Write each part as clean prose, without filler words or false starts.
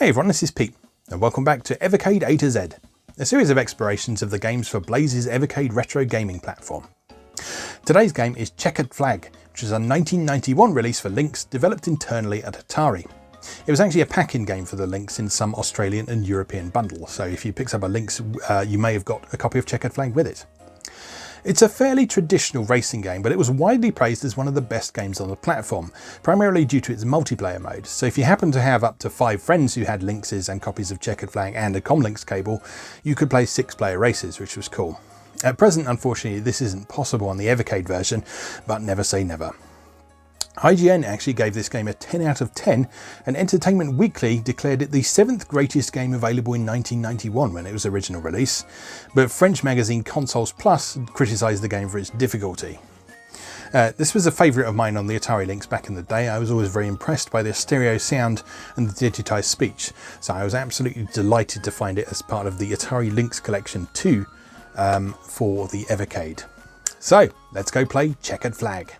Hey everyone, this is Pete, and welcome back to Evercade A to Z, a series of explorations of the games for Blaze's Evercade retro gaming platform. Today's game is Checkered Flag, which is a 1991 release for Lynx developed internally at Atari. It was actually a pack-in game for the Lynx in some Australian and European bundles, so if you picked up a Lynx, you may have got a copy of Checkered Flag with it. It's a fairly traditional racing game, but it was widely praised as one of the best games on the platform, primarily due to its multiplayer mode. So if you happen to have up to 5 friends who had Lynxes and copies of Checkered Flag and a Comlinks cable, you could play 6-player races, which was cool. At present, unfortunately, this isn't possible on the Evercade version, but never say never. IGN actually gave this game a 10 out of 10, and Entertainment Weekly declared it the 7th greatest game available in 1991 when it was original release, but French magazine Consoles Plus criticised the game for its difficulty. This was a favourite of mine on the Atari Lynx back in the day. I was always very impressed by the stereo sound and the digitised speech, so I was absolutely delighted to find it as part of the Atari Lynx Collection 2 for the Evercade. So, let's go play Checkered Flag.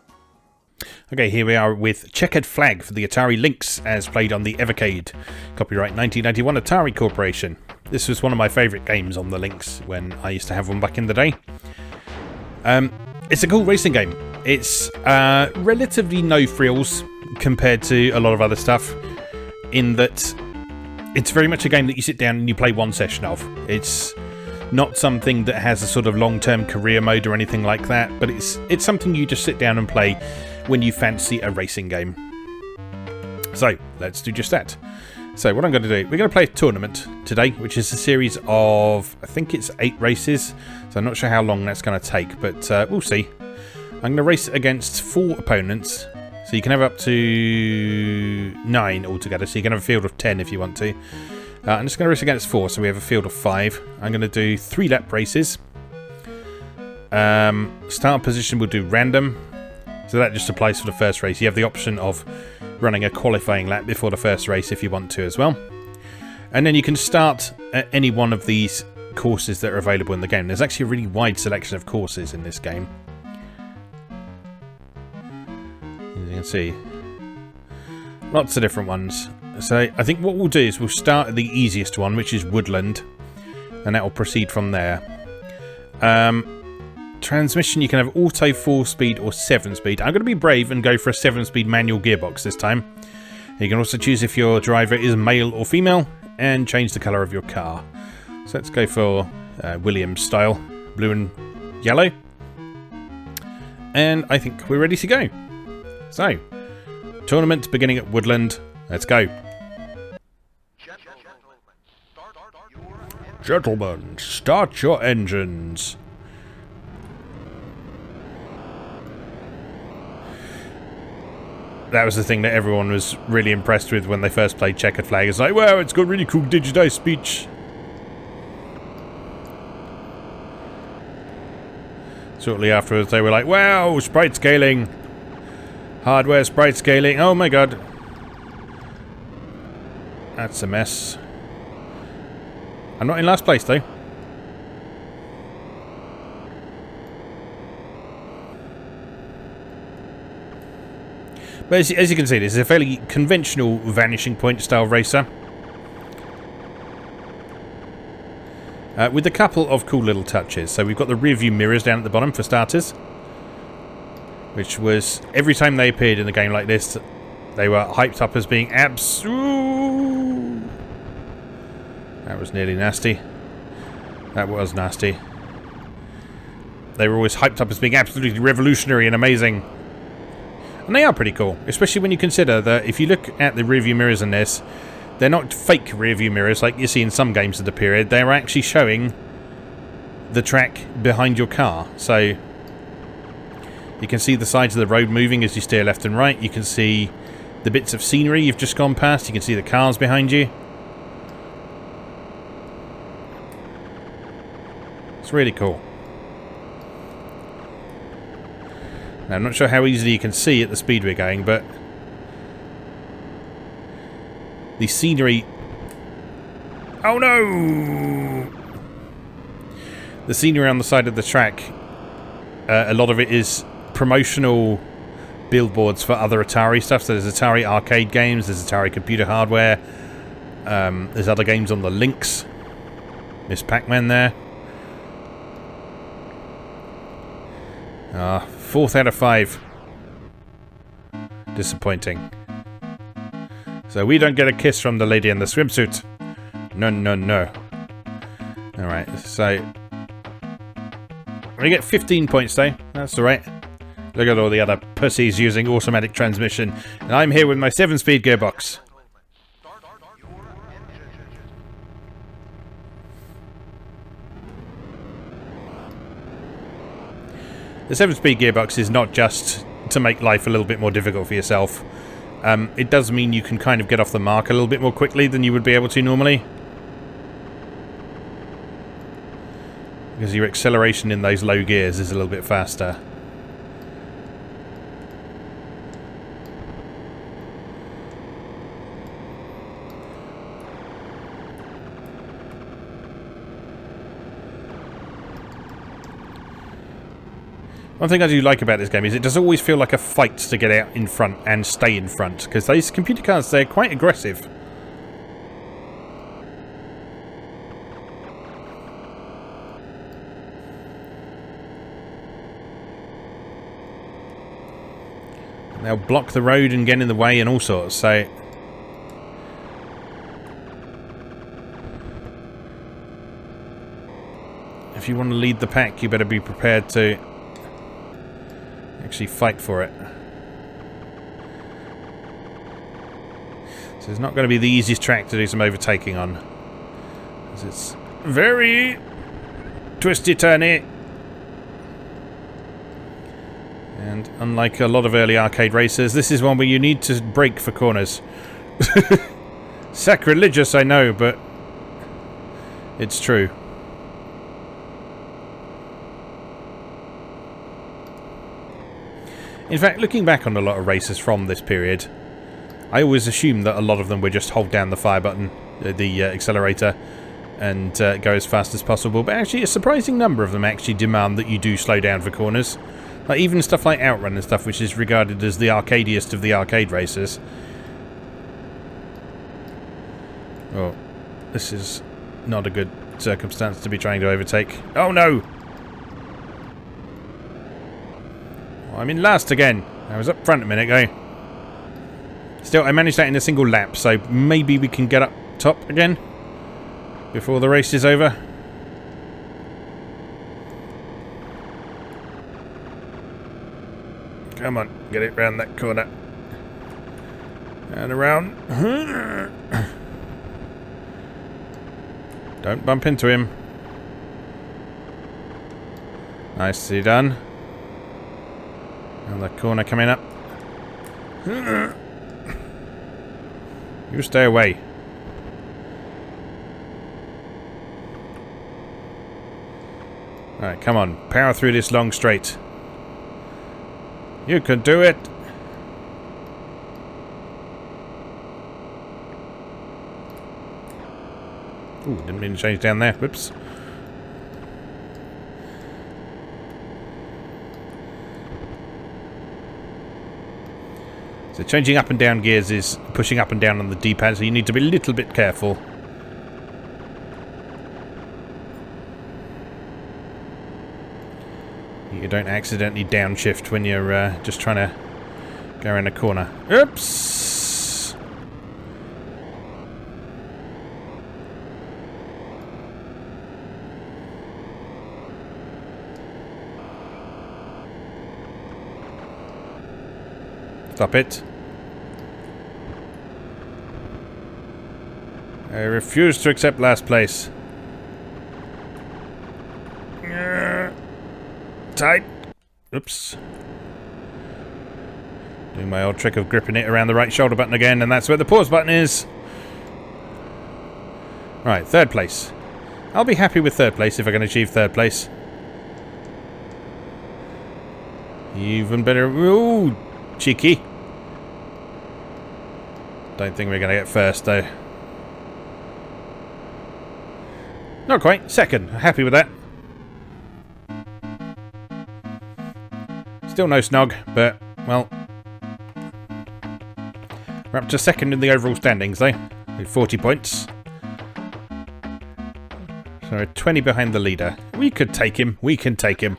Okay, here we are with Checkered Flag for the Atari Lynx, as played on the Evercade. Copyright 1991 Atari Corporation. This was one of my favourite games on the Lynx when I used to have one back in the day. It's a cool racing game. It's relatively no frills compared to a lot of other stuff, in that it's very much a game that you sit down and you play one session of. It's not something that has a sort of long-term career mode or anything like that, but it's something you just sit down and play when you fancy a racing game. So let's do just that. So what I'm going to do, we're going to play a tournament today, which is a series of, I think it's 8 races, so I'm not sure how long that's going to take, but we'll see. I'm going to race against 4 opponents, so you can have up to 9 altogether, so you can have a field of 10 if you want to. I'm just going to race against 4, so we have a field of 5. I'm going to do 3 lap races. Start position we'll do random. So that just applies for the first race. You have the option of running a qualifying lap before the first race if you want to as well. And then you can start at any one of these courses that are available in the game. There's actually a really wide selection of courses in this game, as you can see. Lots of different ones. So I think what we'll do is we'll start at the easiest one, which is Woodland, and that will proceed from there. Transmission, you can have auto 4-speed or 7-speed. I'm going to be brave and go for a 7-speed manual gearbox this time. You can also choose if your driver is male or female and change the colour of your car. So let's go for Williams style, blue and yellow. And I think we're ready to go. So, tournament beginning at Woodland. Let's go. Gentlemen, start your engines. That was the thing that everyone was really impressed with when they first played Checkered Flag. It's like, wow, it's got really cool digitized speech. Shortly afterwards, they were like, wow, sprite scaling. Hardware sprite scaling. Oh my god. That's a mess. I'm not in last place, though. But as you can see, this is a fairly conventional vanishing point style racer. With a couple of cool little touches. So we've got the rear view mirrors down at the bottom for starters, which was, every time they appeared in a game like this, they were hyped up as being absolute. That was nearly nasty. That was nasty. They were always hyped up as being absolutely revolutionary and amazing. And they are pretty cool, especially when you consider that if you look at the rearview mirrors in this, they're not fake rearview mirrors like you see in some games of the period. They're actually showing the track behind your car. So you can see the sides of the road moving as you steer left and right. You can see the bits of scenery you've just gone past. You can see the cars behind you. It's really cool. Now, I'm not sure how easily you can see at the speed we're going, but the scenery... Oh no! The scenery on the side of the track, a lot of it is promotional billboards for other Atari stuff. So there's Atari arcade games, there's Atari computer hardware, There's other games on the Lynx. Miss Pac-Man there. 4th out of 5. Disappointing. So we don't get a kiss from the lady in the swimsuit. No, no, no. Alright, so... we get 15 points though. That's alright. Look at all the other pussies using automatic transmission. And I'm here with my 7-speed gearbox. The 7-speed gearbox is not just to make life a little bit more difficult for yourself. It does mean you can kind of get off the mark a little bit more quickly than you would be able to normally. Because your acceleration in those low gears is a little bit faster. One thing I do like about this game is it does always feel like a fight to get out in front and stay in front, because those computer cards, they're quite aggressive. They'll block the road and get in the way and all sorts, so... if you want to lead the pack, you better be prepared to actually fight for it. So it's not going to be the easiest track to do some overtaking on, because it's very twisty turny. And unlike a lot of early arcade races, this is one where you need to brake for corners. Sacrilegious, I know, but it's true. In fact, looking back on a lot of races from this period, I always assumed that a lot of them would just hold down the fire button, the accelerator, and go as fast as possible. But actually, a surprising number of them actually demand that you do slow down for corners. Like even stuff like Outrun and stuff, which is regarded as the arcadiest of the arcade races. Oh, this is not a good circumstance to be trying to overtake. Oh no! Oh, I'm in last again. I was up front a minute ago. Still, I managed that in a single lap, so maybe we can get up top again before the race is over. Come on, get it round that corner. And around. Don't bump into him. Nicely done. And the corner coming up. You stay away. Alright, come on. Power through this long straight. You can do it. Ooh, didn't mean to change down there. Whoops. So changing up and down gears is pushing up and down on the D-pad, so you need to be a little bit careful. You don't accidentally downshift when you're just trying to go around a corner. Oops! Stop it. I refuse to accept last place. Tight. Oops. Doing my old trick of gripping it around the right shoulder button again, and that's where the pause button is. Right, third place. I'll be happy with third place if I can achieve third place. Even better. Ooh, cheeky. Don't think we're going to get first, though. Not quite. Second. Happy with that. Still no snog, but, well, we're up to second in the overall standings, though. With 40 points. So we're 20 behind the leader. We could take him. We can take him.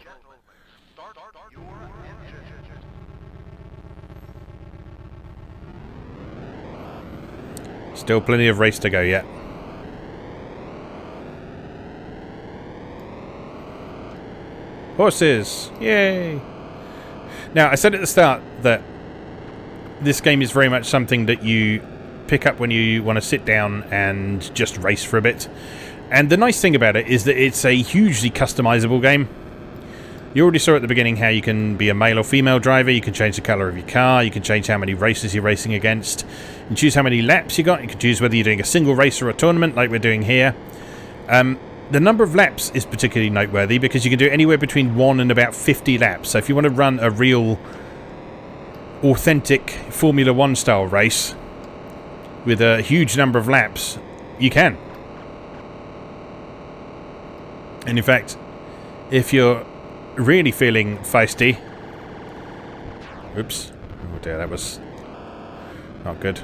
Still plenty of race to go yet. Horses! Yay! Now, I said at the start that this game is very much something that you pick up when you want to sit down and just race for a bit. And the nice thing about it is that it's a hugely customizable game. You already saw at the beginning how you can be a male or female driver, you can change the colour of your car, you can change how many races you're racing against, you can choose how many laps you got, you can choose whether you're doing a single race or a tournament like we're doing here. The number of laps is particularly noteworthy because you can do anywhere between 1 and about 50 laps. So if you want to run a real authentic Formula 1 style race with a huge number of laps, you can. And in fact, if you're really feeling feisty... Oops. Oh dear, that was not good.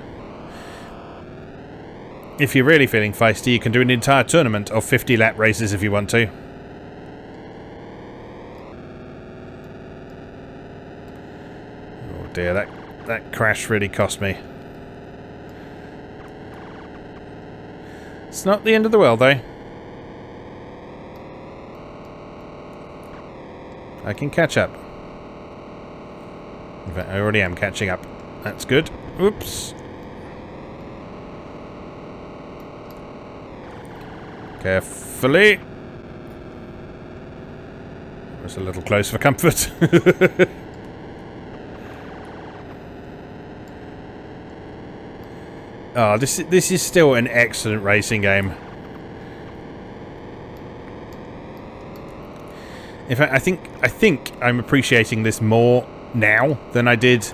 If you're really feeling feisty, you can do an entire tournament of 50 lap races if you want to. Oh dear, that crash really cost me. It's not the end of the world though. I can catch up. In fact, I already am catching up. That's good. Oops. Carefully. It's a little close for comfort. Oh, this is still an excellent racing game. In fact, I think I'm appreciating this more now than I did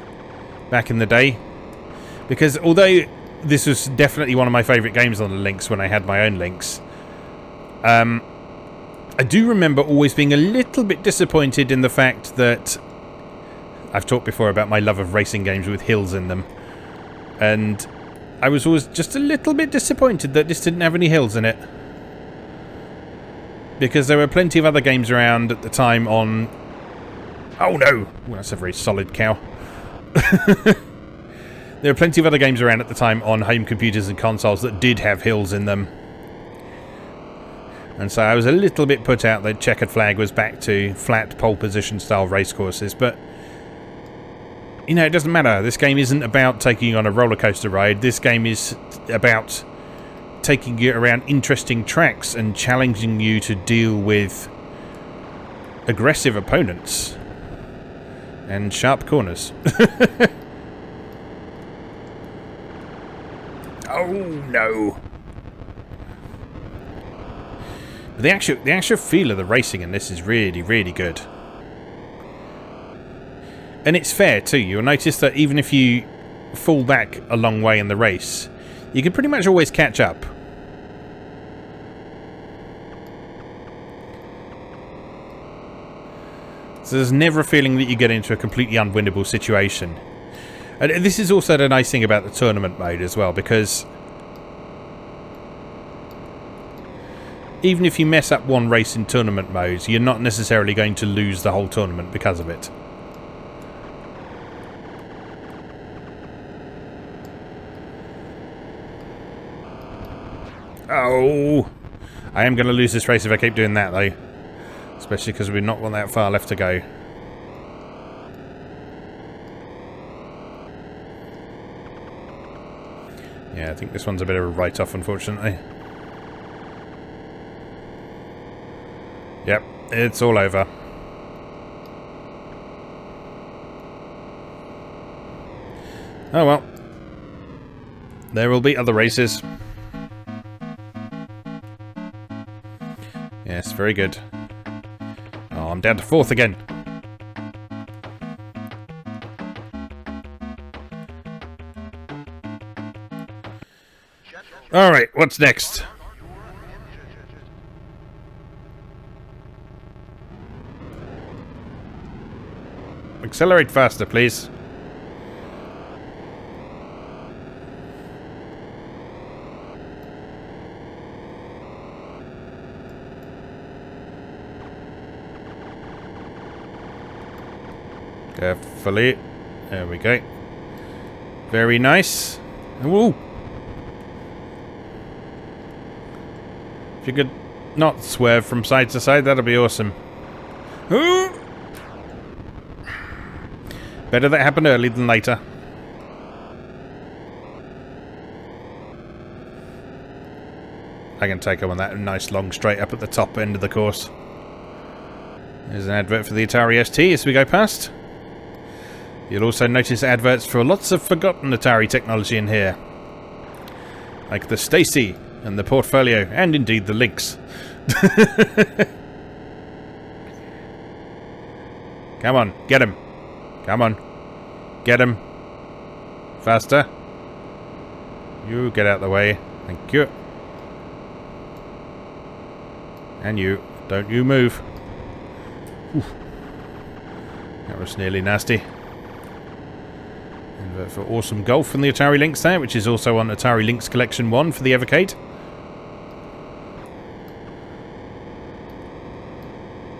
back in the day. Because although this was definitely one of my favourite games on the Lynx when I had my own Lynx, I do remember always being a little bit disappointed in the fact that... I've talked before about my love of racing games with hills in them. And I was always just a little bit disappointed that this didn't have any hills in it. Because there were plenty of other games around at the time on... Oh no! Well, that's a very solid cow. There were plenty of other games around at the time on home computers and consoles that did have hills in them. And so I was a little bit put out that Checkered Flag was back to flat pole position style racecourses, but you know, it doesn't matter. This game isn't about taking you on a roller coaster ride. This game is about taking you around interesting tracks and challenging you to deal with aggressive opponents and sharp corners. Oh no! But the actual feel of the racing in this is really, really good. And it's fair too. You'll notice that even if you fall back a long way in the race, you can pretty much always catch up. So there's never a feeling that you get into a completely unwinnable situation. And this is also the nice thing about the tournament mode as well, because even if you mess up one race in tournament mode, you're not necessarily going to lose the whole tournament because of it. Oh! I am going to lose this race if I keep doing that, though. Especially because we've not got that far left to go. Yeah, I think this one's a bit of a write-off, unfortunately. Yep, it's all over. Oh well. There will be other races. Yes, very good. Oh, I'm down to 4th again. Alright, what's next? Accelerate faster, please. Carefully. There we go. Very nice. Woo! If you could not swerve from side to side, that'd be awesome. Ooh! Better that happened early than later. I can take on that nice long straight up at the top end of the course. There's an advert for the Atari ST as we go past. You'll also notice adverts for lots of forgotten Atari technology in here. Like the Stacy and the Portfolio, and indeed the Lynx. Come on, get him. Come on. Get him. Faster. You get out of the way. Thank you. And you. Don't you move. Whew. That was nearly nasty. And for awesome golf from the Atari Lynx there, which is also on Atari Lynx Collection 1 for the Evercade.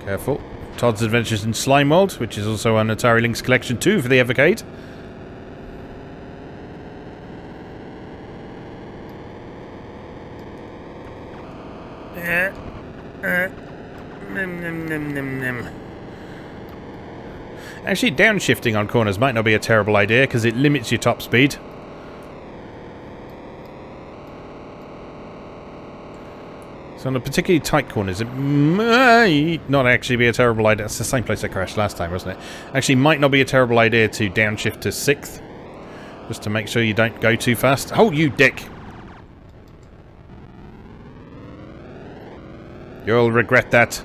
Careful. Todd's Adventures in Slime World, which is also on Atari Lynx Collection 2 for the Evercade. Actually, downshifting on corners might not be a terrible idea because it limits your top speed. So on a particularly tight corners, it might not actually be a terrible idea. It's the same place I crashed last time, wasn't it? Actually, might not be a terrible idea to downshift to 6th. Just to make sure you don't go too fast. Oh, you dick! You'll regret that.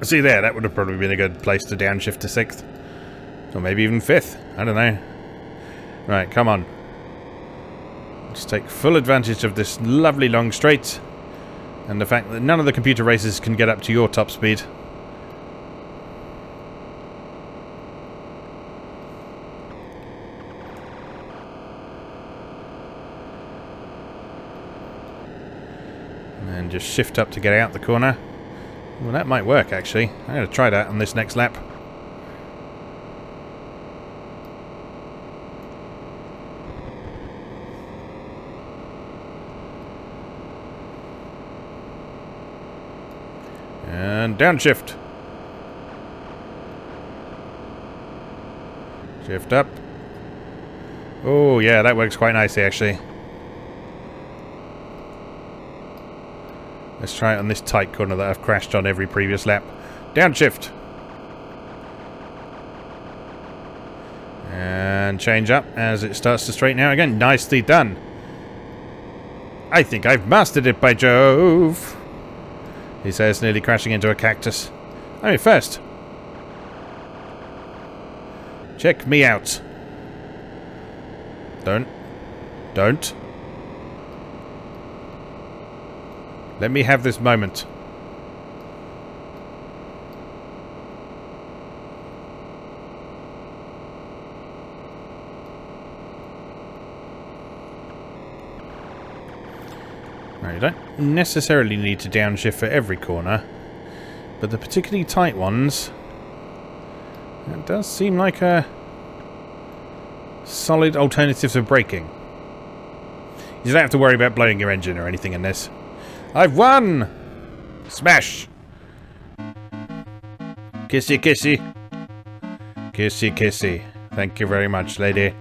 See there, that would have probably been a good place to downshift to 6th. Or maybe even 5th. I don't know. Right, come on. Let's take full advantage of this lovely long straight. And the fact that none of the computer races can get up to your top speed. And then just shift up to get out the corner. Well, that might work, actually. I'm going to try that on this next lap. And downshift. Shift up. Oh, yeah, that works quite nicely, actually. Let's try it on this tight corner that I've crashed on every previous lap. Downshift. And change up as it starts to straighten out again. Nicely done. I think I've mastered it, by Jove. He says, nearly crashing into a cactus. I mean, first. Check me out. Don't. Let me have this moment. Now, you don't necessarily need to downshift for every corner, but the particularly tight ones, that does seem like a solid alternative to braking. You don't have to worry about blowing your engine or anything in this. I've won! Smash! Kissy, kissy. Kissy, kissy. Thank you very much, lady.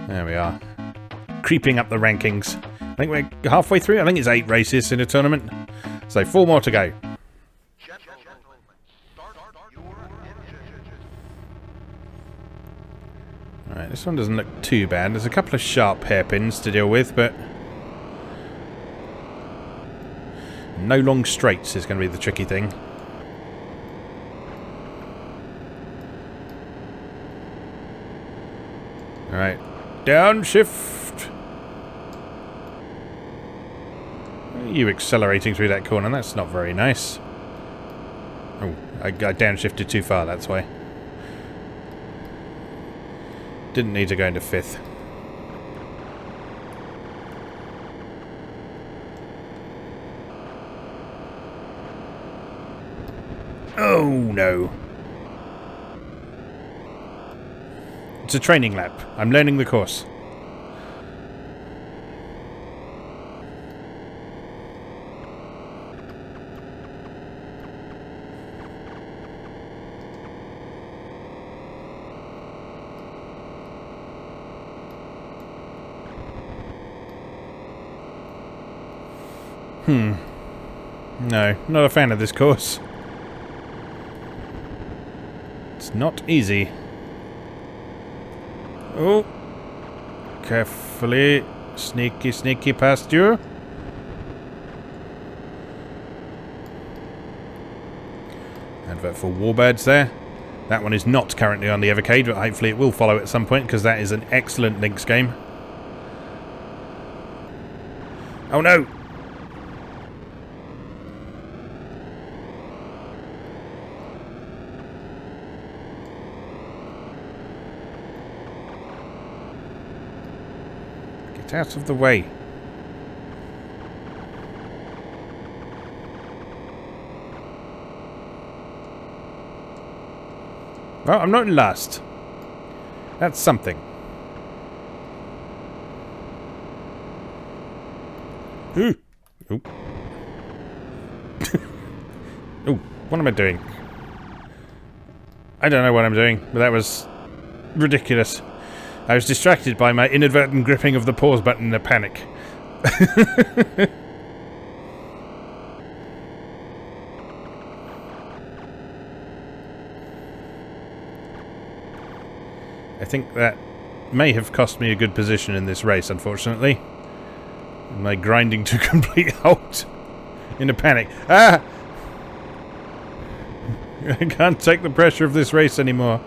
There we are. Creeping up the rankings. I think we're halfway through. I think it's 8 races in a tournament. So 4 more to go. Alright, this one doesn't look too bad. There's a couple of sharp hairpins to deal with, but no long straights is going to be the tricky thing. Alright. Downshift. Are you accelerating through that corner? That's not very nice. Oh, I downshifted too far, that's why. Didn't need to go into 5th. Oh, no. It's a training lap. I'm learning the course. No, not a fan of this course. It's not easy. Oh. Carefully. Sneaky, sneaky past you. Advert for Warbirds there. That one is not currently on the Evercade, but hopefully it will follow at some point, because that is an excellent Lynx game. Oh no! Get out of the way. Well, I'm not last. That's something. Ooh. Ooh. Ooh, what am I doing? I don't know what I'm doing, but that was ridiculous. I was distracted by my inadvertent gripping of the pause button in a panic. I think that may have cost me a good position in this race, unfortunately. My grinding to complete halt in a panic. Ah! I can't take the pressure of this race anymore.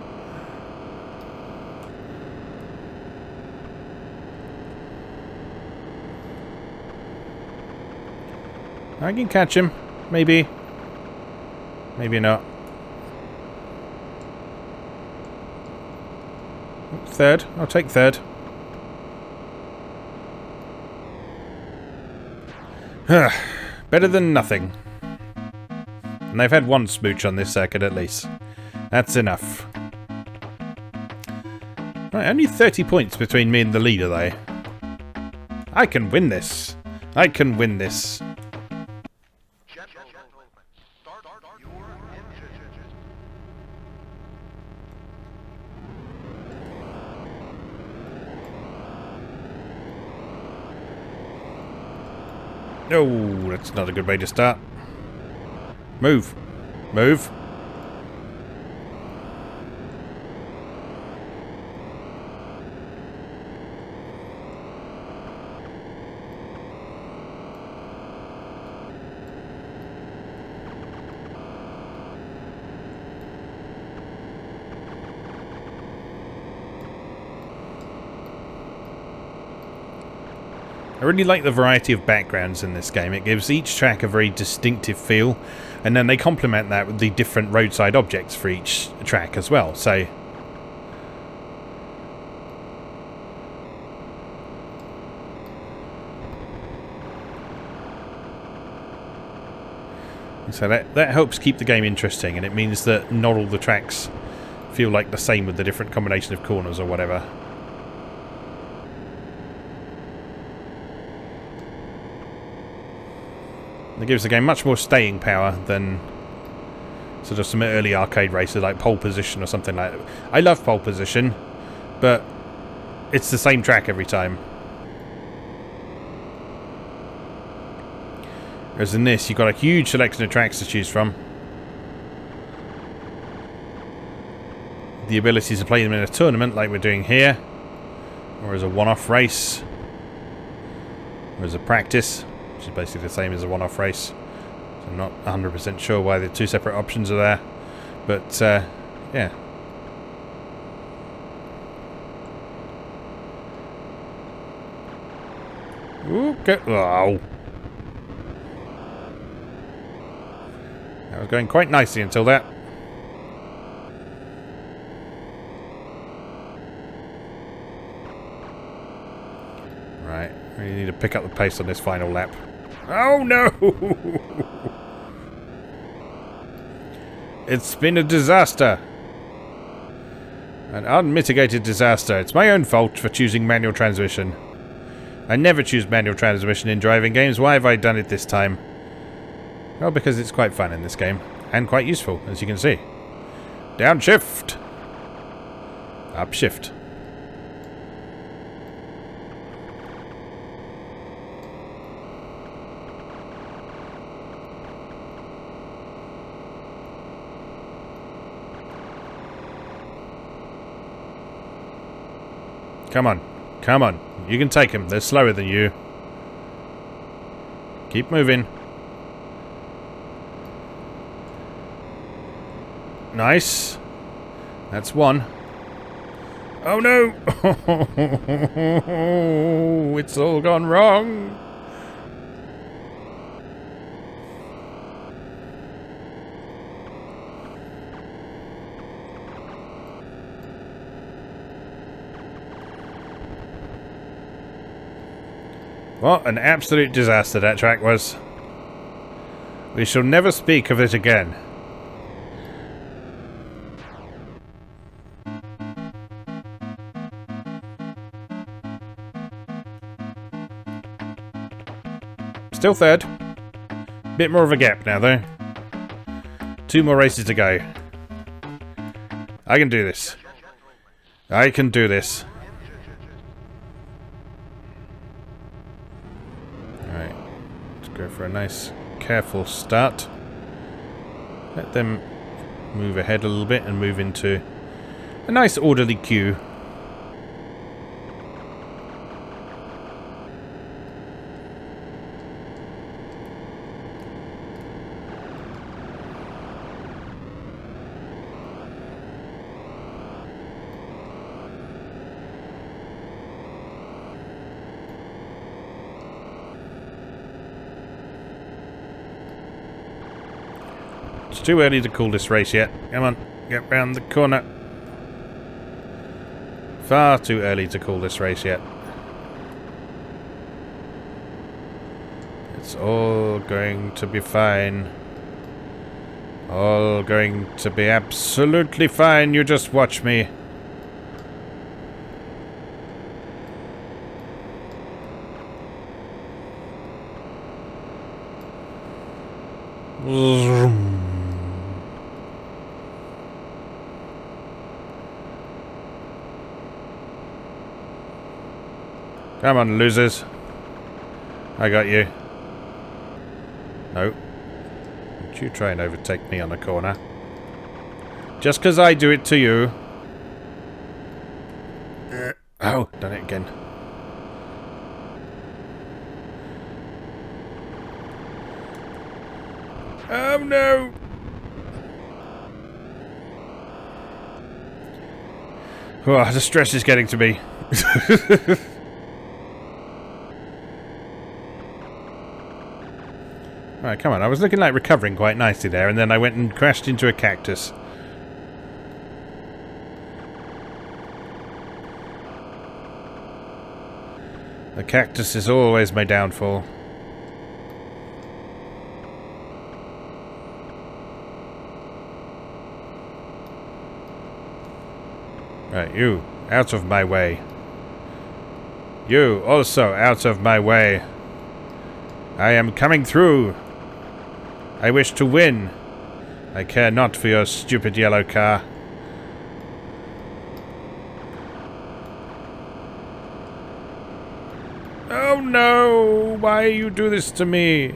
I can catch him. Maybe. Maybe not. Third. I'll take third. Better than nothing. And they've had one smooch on this circuit at least. That's enough. Right, only 30 points between me and the leader though. I can win this. I can win this. Oh, that's not a good way to start. Move. Move. I really like the variety of backgrounds in this game. It gives each track a very distinctive feel, and then they complement that with the different roadside objects for each track as well. So that helps keep the game interesting, and it means that not all the tracks feel like the same with the different combination of corners or whatever. It gives the game much more staying power than sort of some early arcade races like Pole Position or something like that. I love Pole Position, but it's the same track every time. Whereas in this, you've got a huge selection of tracks to choose from. The ability to play them in a tournament like we're doing here, or as a one-off race, or as a practice, which is basically the same as a one-off race. So I'm not 100% sure why the two separate options are there. But, yeah. Ooh, go. Oh. That was going quite nicely until that. Right, we need to pick up the pace on this final lap. Oh no! It's been a disaster. An unmitigated disaster. It's my own fault for choosing manual transmission. I never choose manual transmission in driving games. Why have I done it this time? Well, because it's quite fun in this game. And quite useful, as you can see. Downshift! Upshift. Come on. Come on. You can take them. They're slower than you. Keep moving. Nice. That's one. Oh no! It's all gone wrong. What an absolute disaster that track was. We shall never speak of it again. Still third. Bit more of a gap now though. 2 more races to go. I can do this. I can do this. Alright. Let's go for a nice careful start. Let them move ahead a little bit and move into a nice orderly queue. It's too early to call this race yet. Come on, get round the corner. Far too early to call this race yet. It's all going to be fine. All going to be absolutely fine. You just watch me. Come on, losers. I got you. No. Don't you try and overtake me on the corner. Just because I do it to you. Oh, done it again. Oh no! Oh, the stress is getting to me. Right, come on. I was looking like recovering quite nicely there, and then I went and crashed into a cactus. The cactus is always my downfall. Right, you, out of my way. You, also out of my way. I am coming through. I wish to win. I care not for your stupid yellow car. Oh no! Why you do this to me?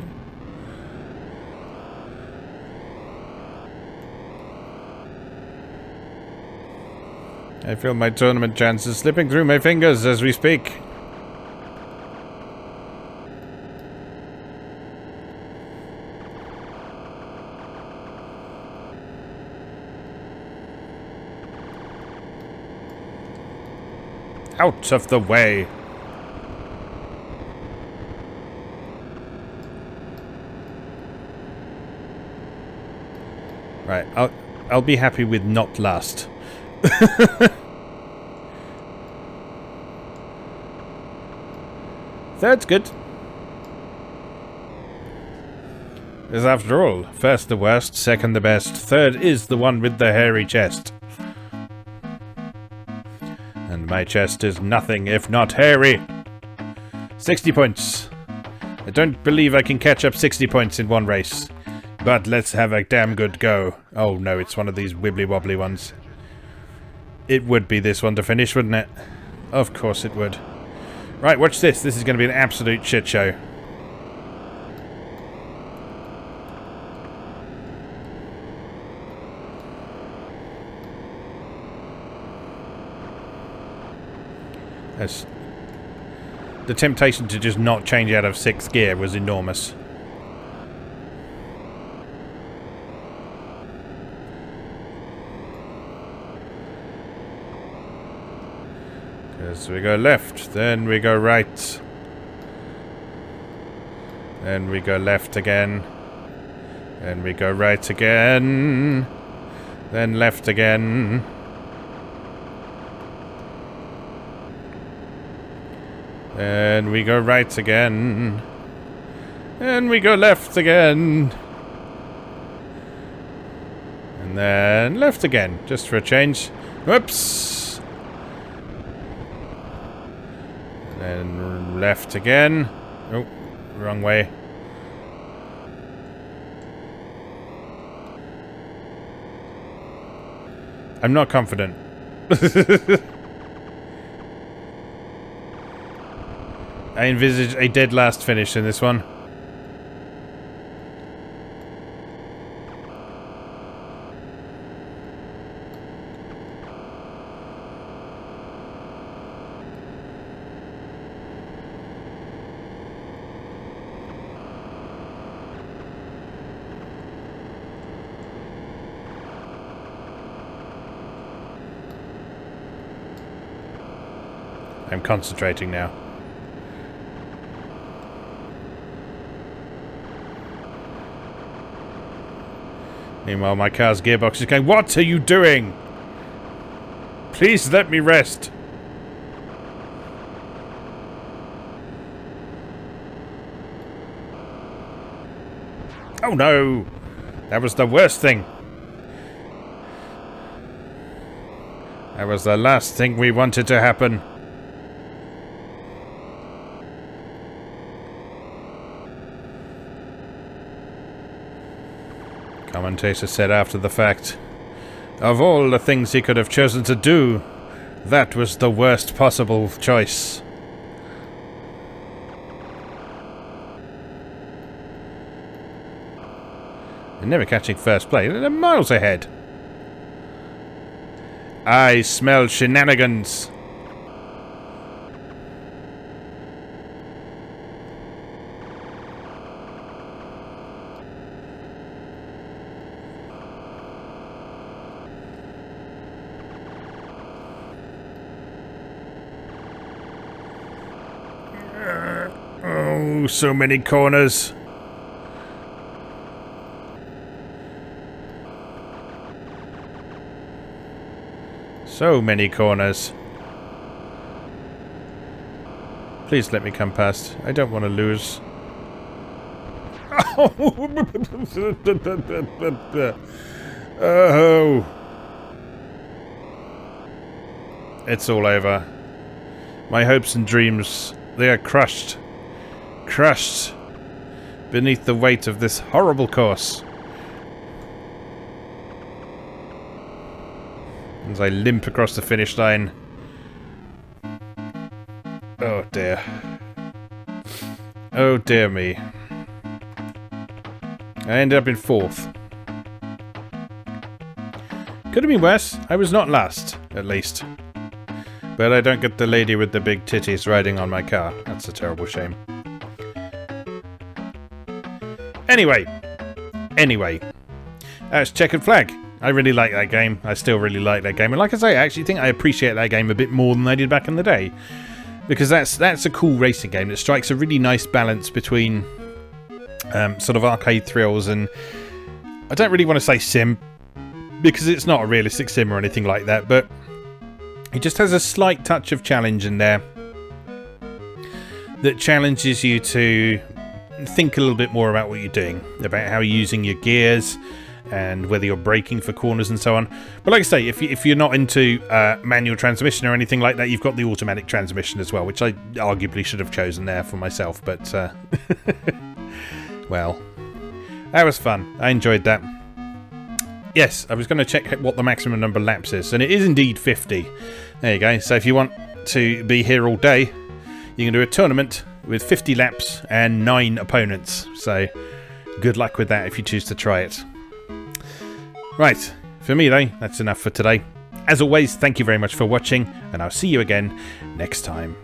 I feel my tournament chances slipping through my fingers as we speak. Out of the way. Right, I'll be happy with not last. Third's good. As after all, first the worst, second the best, third is the one with the hairy chest. And my chest is nothing if not hairy. 60 points. I don't believe I can catch up 60 points in one race. But let's have a damn good go. Oh no, it's one of these wibbly wobbly ones. It would be this one to finish, wouldn't it? Of course it would. Right, watch this. This is going to be an absolute shit show. As the temptation to just not change out of 6th gear was enormous. As we go left, then we go right. Then we go left again. Then we go right again. Then left again. Then we go right again. And we go left again. And then left again, just for a change. Whoops! Then left again. Oh, wrong way. I'm not confident. I envisage a dead last finish in this one. I'm concentrating now. Meanwhile, my car's gearbox is going, "What are you doing? Please let me rest." Oh no! That was the worst thing. That was the last thing we wanted to happen. Commentator said after the fact, "Of all the things he could have chosen to do, that was the worst possible choice." They're never catching first place. They're miles ahead. I smell shenanigans. Oh, so many corners. So many corners. Please let me come past. I don't want to lose. Oh. It's all over. My hopes and dreams, they are crushed. Crushed beneath the weight of this horrible course. As I limp across the finish line. Oh dear. Oh dear me. I ended up in 4th. Could have been worse. I was not last, at least. But I don't get the lady with the big titties riding on my car. That's a terrible shame. Anyway. That's Checkered Flag. I really like that game. I still really like that game. And like I say, I actually think I appreciate that game a bit more than I did back in the day. Because that's a cool racing game that strikes a really nice balance between sort of arcade thrills and... I don't really want to say sim, because it's not a realistic sim or anything like that, but it just has a slight touch of challenge in there that challenges you to think a little bit more about what you're doing, about how you're using your gears and whether you're braking for corners and so on. But like I say, if you're not into manual transmission or anything like that, you've got the automatic transmission as well, which I arguably should have chosen there for myself, but well, that was fun. I enjoyed that. Yes, I was going to check what the maximum number of laps is, and it is indeed 50. There you go. So if you want to be here all day, you can do a tournament with 50 laps and 9 opponents. So good luck with that if you choose to try it. Right, for me though, that's enough for today. As always, thank you very much for watching, and I'll see you again next time.